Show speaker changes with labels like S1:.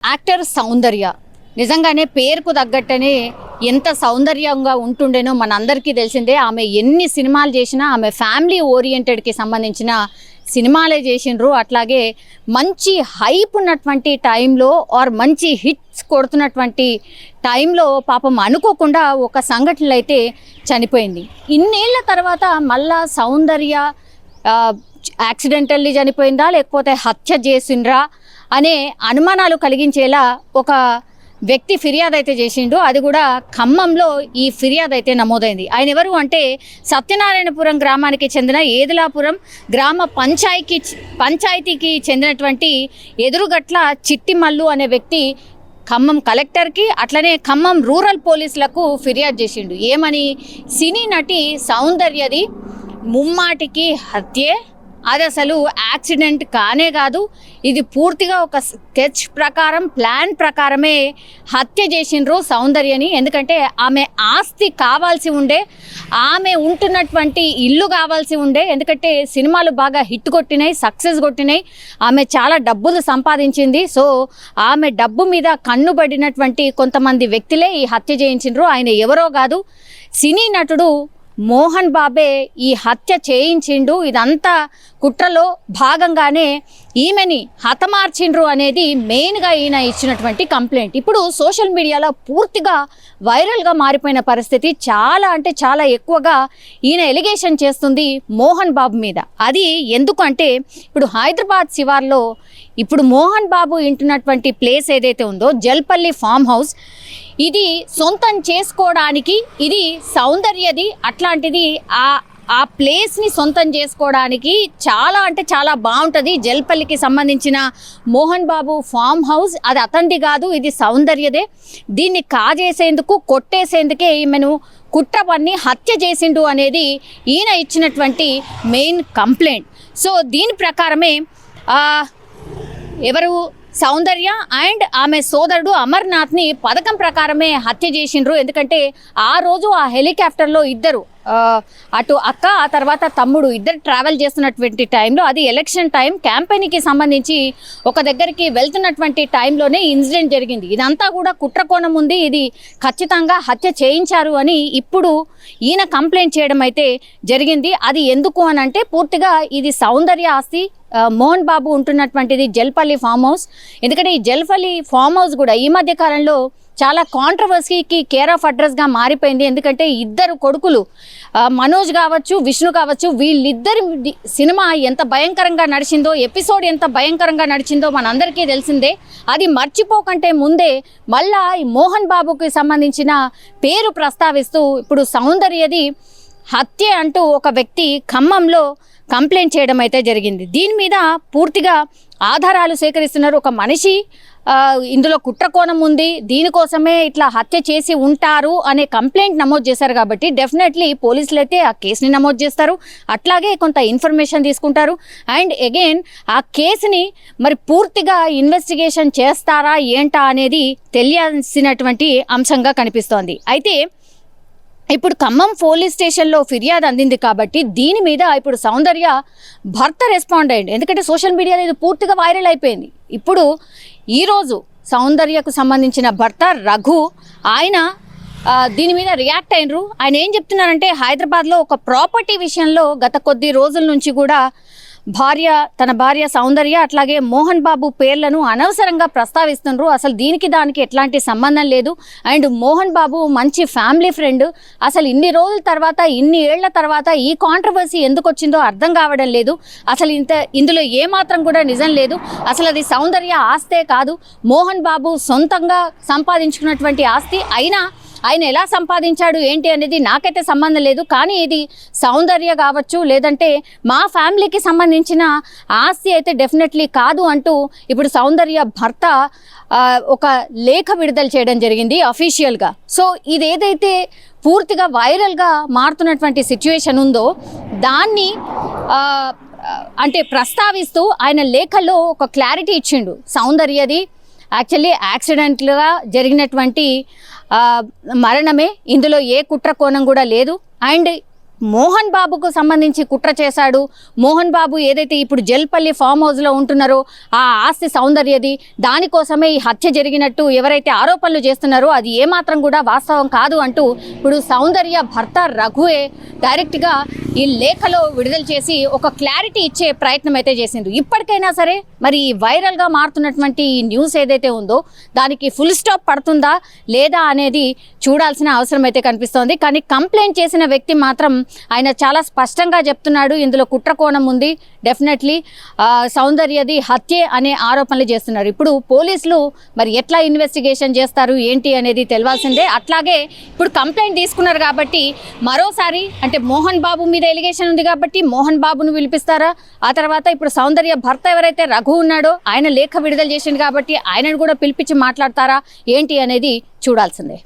S1: Actor సౌందర్య నిజంగానే పేరుకు తగ్గట్టనే ఎంత సౌందర్యంగా ఉంటుండేనో మనందరికీ తెలిసిందే. ఆమె ఎన్ని సినిమాలు చేసినా ఆమె ఫ్యామిలీ ఓరియంటెడ్కి సంబంధించిన సినిమాలే చేసిండ్రు. అట్లాగే మంచి హైప్ ఉన్నటువంటి టైంలో ఆర్ మంచి హిట్స్ కొడుతున్నటువంటి టైంలో పాపం అనుకోకుండా ఒక సంఘటనలు అయితే చనిపోయింది. ఇన్నేళ్ల తర్వాత మళ్ళా సౌందర్య యాక్సిడెంటల్లీ చనిపోయిందా లేకపోతే హత్య చేసిండ్రా అనే అనుమానాలు కలిగించేలా ఒక వ్యక్తి ఫిర్యాదు అయితే చేసిండు. అది కూడా ఖమ్మంలో ఈ ఫిర్యాదు అయితే నమోదైంది. ఆయన ఎవరు అంటే సత్యనారాయణపురం గ్రామానికి చెందిన ఏదులాపురం గ్రామ పంచాయతీకి చెందినటువంటి ఎదురుగట్ల చిట్టిమల్లు అనే వ్యక్తి ఖమ్మం కలెక్టర్కి అట్లనే ఖమ్మం రూరల్ పోలీసులకు ఫిర్యాదు చేసిండు. ఏమని, సినీ నటి సౌందర్యది ముమ్మాటికి హత్యే, అది అసలు యాక్సిడెంట్ కానే కాదు, ఇది పూర్తిగా ఒక స్కెచ్ ప్రకారం ప్లాన్ ప్రకారమే హత్య చేసిండ్రు సౌందర్యని. ఎందుకంటే ఆమె ఆస్తి కావాల్సి ఉండే, ఆమె ఉంటున్నటువంటి ఇల్లు కావాల్సి ఉండే. ఎందుకంటే సినిమాలు బాగా హిట్ కొట్టినాయి, సక్సెస్ కొట్టినాయి, ఆమె చాలా డబ్బులు సంపాదించింది. సో ఆమె డబ్బు మీద కన్నుబడినటువంటి కొంతమంది వ్యక్తులే ఈ హత్య చేయించిండ్రు. ఆయన ఎవరో కాదు, సినీ నటుడు మోహన్ బాబే ఈ హత్య చేయించిండు. ఇదంతా కుట్రలో భాగంగానే ఈమెని హతమార్చిండ్రు అనేది మెయిన్గా ఈయన ఇచ్చినటువంటి కంప్లైంట్. ఇప్పుడు సోషల్ మీడియాలో పూర్తిగా వైరల్గా మారిపోయిన పరిస్థితి. చాలా అంటే చాలా ఎక్కువగా ఈయన ఎలిగేషన్ చేస్తుంది మోహన్ బాబు మీద. అది ఎందుకంటే ఇప్పుడు హైదరాబాద్ శివార్లో ఇప్పుడు మోహన్ బాబు ఇంటున్నటువంటి ప్లేస్ ఏదైతే ఉందో జల్పల్లి ఫామ్ హౌస్, ఇది సొంతం చేసుకోవడానికి ఇది సౌందర్యది. అట్లాంటిది ఆ ప్లేస్ని సొంతం చేసుకోవడానికి చాలా అంటే చాలా బాగుంటుంది. జల్పల్లికి సంబంధించిన మోహన్ బాబు ఫామ్ హౌస్ అది అతనిది కాదు, ఇది సౌందర్యదే. దీన్ని కాజేసేందుకు కొట్టేసేందుకే ఈమెను కుట్ర పన్ని హత్య చేసిండు అనేది ఈయన ఇచ్చినటువంటి మెయిన్ కంప్లైంట్. సో దీని ప్రకారమే ఎవరు సౌందర్య అండ్ ఆమె సోదరుడు అమర్నాథ్ని పథకం ప్రకారమే హత్య చేసిండ్రు. ఎందుకంటే ఆ రోజు ఆ హెలికాప్టర్లో ఇద్దరు, అటు అక్క ఆ తర్వాత తమ్ముడు ఇద్దరు ట్రావెల్ చేస్తున్నటువంటి టైంలో, అది ఎలక్షన్ టైం క్యాంపెయిన్కి సంబంధించి ఒక దగ్గరికి వెళ్తున్నటువంటి టైంలోనే ఇన్సిడెంట్ జరిగింది. ఇదంతా కూడా కుట్రకోణం ఉంది, ఇది ఖచ్చితంగా హత్య చేయించారు అని ఇప్పుడు ఈయన కంప్లైంట్ చేయడం అయితే జరిగింది. అది ఎందుకు అని అంటే పూర్తిగా ఇది సౌందర్య ఆస్తి, మోహన్ బాబు ఉంటున్నటువంటిది జల్పల్లి ఫామ్ హౌస్. ఎందుకంటే ఈ జల్పల్లి ఫామ్ హౌస్ కూడా ఈ మధ్య కాలంలో చాలా కాంట్రవర్సీకి కేర్ ఆఫ్ అడ్రస్గా మారిపోయింది. ఎందుకంటే ఇద్దరు కొడుకులు మనోజ్ కావచ్చు, విష్ణు కావచ్చు, వీళ్ళిద్దరి సినిమా ఎంత భయంకరంగా నడిచిందో, ఎపిసోడ్ ఎంత భయంకరంగా నడిచిందో మనందరికీ తెలిసిందే. అది మర్చిపోకంటే ముందే మళ్ళా ఈ మోహన్ బాబుకి సంబంధించిన పేరు ప్రస్తావిస్తూ ఇప్పుడు సౌందర్యది హత్య అంటూ ఒక వ్యక్తి ఖమ్మంలో కంప్లైంట్ చేయడం అయితే జరిగింది. దీని మీద పూర్తిగా ఆధారాలు సేకరిస్తున్నారు. ఒక మనిషి ఇందులో కుట్రకోణం ఉంది, దీనికోసమే ఇట్లా హత్య చేసి ఉంటారు అనే కంప్లైంట్ నమోదు చేశారు. కాబట్టి డెఫినెట్లీ పోలీసులు అయితే ఆ కేసుని నమోదు చేస్తారు, అట్లాగే కొంత ఇన్ఫర్మేషన్ తీసుకుంటారు. అండ్ అగైన్ ఆ కేసుని మరి పూర్తిగా ఇన్వెస్టిగేషన్ చేస్తారా ఏంటా అనేది తెలియాల్సినటువంటి అంశంగా కనిపిస్తోంది. అయితే ఇప్పుడు ఖమ్మం పోలీస్ స్టేషన్లో ఫిర్యాదు అందింది కాబట్టి దీని మీద ఇప్పుడు సౌందర్య భర్త రెస్పాండ్ అయ్యింది. ఎందుకంటే సోషల్ మీడియాలో ఇది పూర్తిగా వైరల్ అయిపోయింది. ఇప్పుడు ఈరోజు సౌందర్యకు సంబంధించిన భర్త రఘు ఆయన దీని మీద రియాక్ట్ అయినరు. ఆయన ఏం చెప్తున్నారంటే హైదరాబాద్లో ఒక ప్రాపర్టీ విషయంలో గత కొద్ది రోజుల నుంచి కూడా తన భార్య సౌందర్య అట్లాగే మోహన్ బాబు పేర్లను అనవసరంగా ప్రస్తావిస్తున్నారు. అసలు దీనికి దానికి ఎట్లాంటి సంబంధం లేదు. అండ్ మోహన్ బాబు మంచి ఫ్యామిలీ ఫ్రెండ్. అసలు ఇన్ని రోజుల తర్వాత, ఇన్ని ఏళ్ల తర్వాత ఈ కాంట్రవర్సీ ఎందుకు వచ్చిందో అర్థం కావడం లేదు. అసలు ఇందులో ఏమాత్రం కూడా నిజం లేదు. అసలు అది సౌందర్య ఆస్తే కాదు, మోహన్ బాబు సొంతంగా సంపాదించుకున్నటువంటి ఆస్తి. అయినా ఆయన ఎలా సంపాదించాడు ఏంటి అనేది నాకైతే సంబంధం లేదు. కానీ ఇది సౌందర్య కావచ్చు, లేదంటే మా ఫ్యామిలీకి సంబంధించిన ఆస్తి అయితే డెఫినెట్లీ కాదు అంటూ ఇప్పుడు సౌందర్య భర్త ఒక లేఖ విడుదల చేయడం జరిగింది అఫీషియల్గా. సో ఇదేదైతే పూర్తిగా వైరల్గా మారుతున్నటువంటి సిచ్యువేషన్ ఉందో దాన్ని అంటే ప్రస్తావిస్తూ ఆయన లేఖలో ఒక క్లారిటీ ఇచ్చిండు. సౌందర్యది యాక్చువల్లీ యాక్సిడెంట్గా జరిగినటువంటి మరణమే, ఇందులో ఏ కుట్ర కోణం కూడా లేదు. అండ్ మోహన్ బాబుకు సంబంధించి కుట్ర చేశాడు. మోహన్ బాబు ఏదైతే ఇప్పుడు జల్పల్లి ఫామ్ హౌస్లో ఉంటున్నారో ఆ ఆస్తి సౌందర్యది, దానికోసమే ఈ హత్య జరిగినట్టు ఎవరైతే ఆరోపణలు చేస్తున్నారో అది ఏమాత్రం కూడా వాస్తవం కాదు అంటూ ఇప్పుడు సౌందర్య భర్త రఘువే డైరెక్ట్గా ఈ లేఖలో విడుదల చేసి ఒక క్లారిటీ ఇచ్చే ప్రయత్నం అయితే చేసిండ్రు. ఇప్పటికైనా సరే మరి వైరల్గా మారుతున్నటువంటి ఈ న్యూస్ ఏదైతే ఉందో దానికి ఫుల్ స్టాప్ పడుతుందా లేదా అనేది చూడాల్సిన అవసరం అయితే కనిపిస్తోంది. కానీ కంప్లైంట్ చేసిన వ్యక్తి మాత్రం ఆయన చాలా స్పష్టంగా చెప్తున్నాడు, ఇందులో కుట్ర కోణం ఉంది, డెఫినెట్లీ సౌందర్యది హత్యే అనే ఆరోపణలు చేస్తున్నారు. ఇప్పుడు పోలీసులు మరి ఎట్లా ఇన్వెస్టిగేషన్ చేస్తారు ఏంటి అనేది తెలియాల్సిందే. అట్లాగే ఇప్పుడు కంప్లైంట్ తీసుకున్నారు కాబట్టి మరోసారి అంటే మోహన్ బాబు మీద ఎలిగేషన్ ఉంది కాబట్టి మోహన్ బాబును పిలిపిస్తారా, ఆ తర్వాత ఇప్పుడు సౌందర్య భర్త ఎవరైతే రఘు ఉన్నాడో ఆయన లేఖ విడుదల చేసింది కాబట్టి ఆయనను కూడా పిలిపించి మాట్లాడతారా ఏంటి అనేది చూడాల్సిందే.